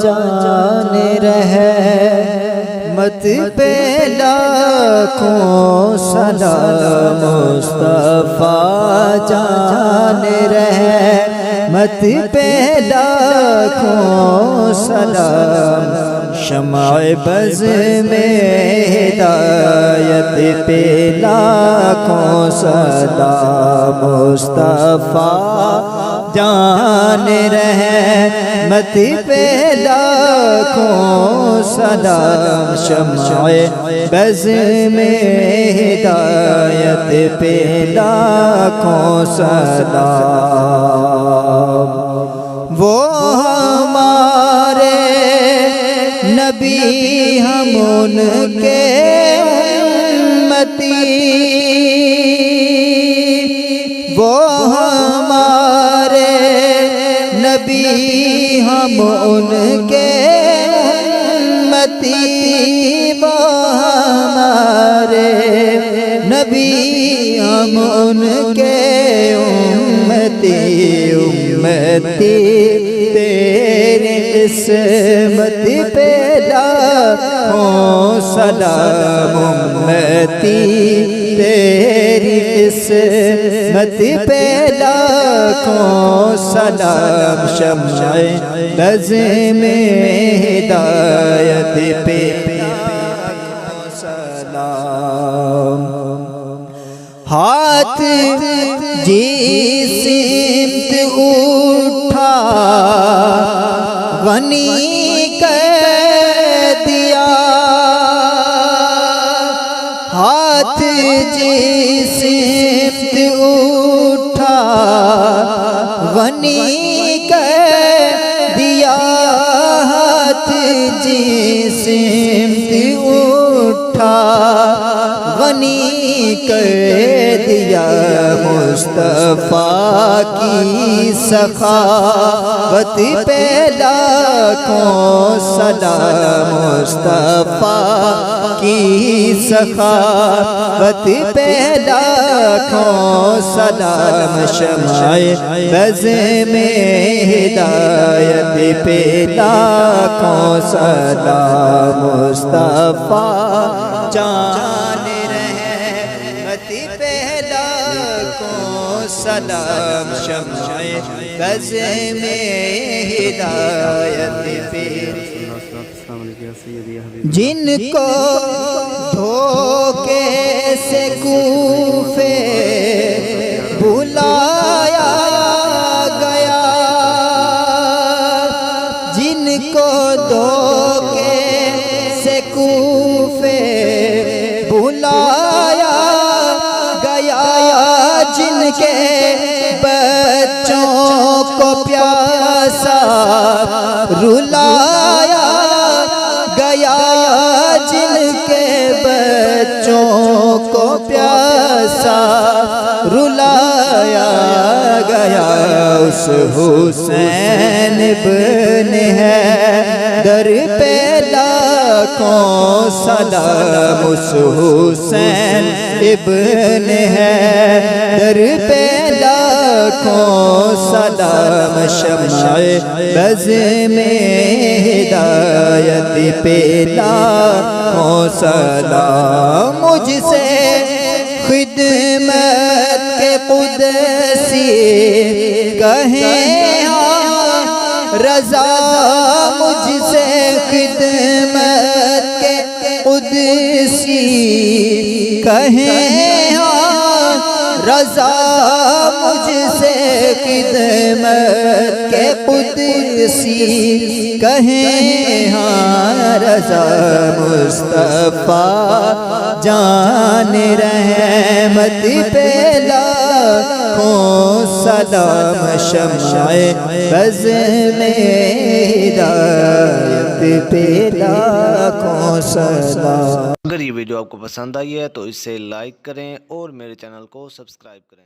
جان رحمت پہ لاکھوں سلام مصطفیٰ جان رحمت پہ لاکھوں سلام شمع بز میں ہدایت پہ لاکھوں سلام مصطفیٰ جان رحمت پہ لاکھوں سلام شمع بز میں ہدایت پہ لاکھوں سلام وہ ہمارے نبی ہم ان کے امتی وہ ہمارے نبی ہم ان کے امتی وہ ہمارے نبی ہم ان کے امتی تیری قسمت پہ لاکھوں سلام امتی تیری قسمت پہ لاکھوں سلام شمع بز میں ہدایت پہ لاکھوں سلام ہاتھ جس سمت اٹھا غنی کر دیا ہاتھ جس سمت اٹھا غنی کر دیا ہاتھ جس سمت اٹھا غنی کر دیا مصطفیٰ کی سخاوت پہ لاکھوں سلام مصطفیٰ کی سخاوت پہ لاکھوں سلام شمع بز میں ہدایت پہ لاکھوں سلام مصطفیٰ جان رحمت پہ لاکھوں سلام شمع بز میں ہدایت پہ جن کو دھوکے سے کوفے بلایا گیا جن کو دھوکے سے کوفے بلایا گیا جن کے بچوں کو پیاسا رلایا گیا جن کے بچوں کو پیاسا رلایا گیا اس حسین ابن حیدر پہ لاکھوں سلام اس حسین ابن حیدر پہ لاکھوں سلام شمع بز میں ہدایت پہ لاکھوں سلام مجھ سے خدمت کے قدسی کہیں رضا مجھ سے خدمت کے قدسی کہیں رضا مجھ سے خدمت کے قدسی کہیں رضا مصطفیٰ جان رحمت پہ لاکھوں سلام شمع بز میں ہدایت پہ لاکھوں سلام اگر یہ ویڈیو آپ کو پسند آئی ہے تو اسے لائک کریں اور میرے چینل کو سبسکرائب کریں۔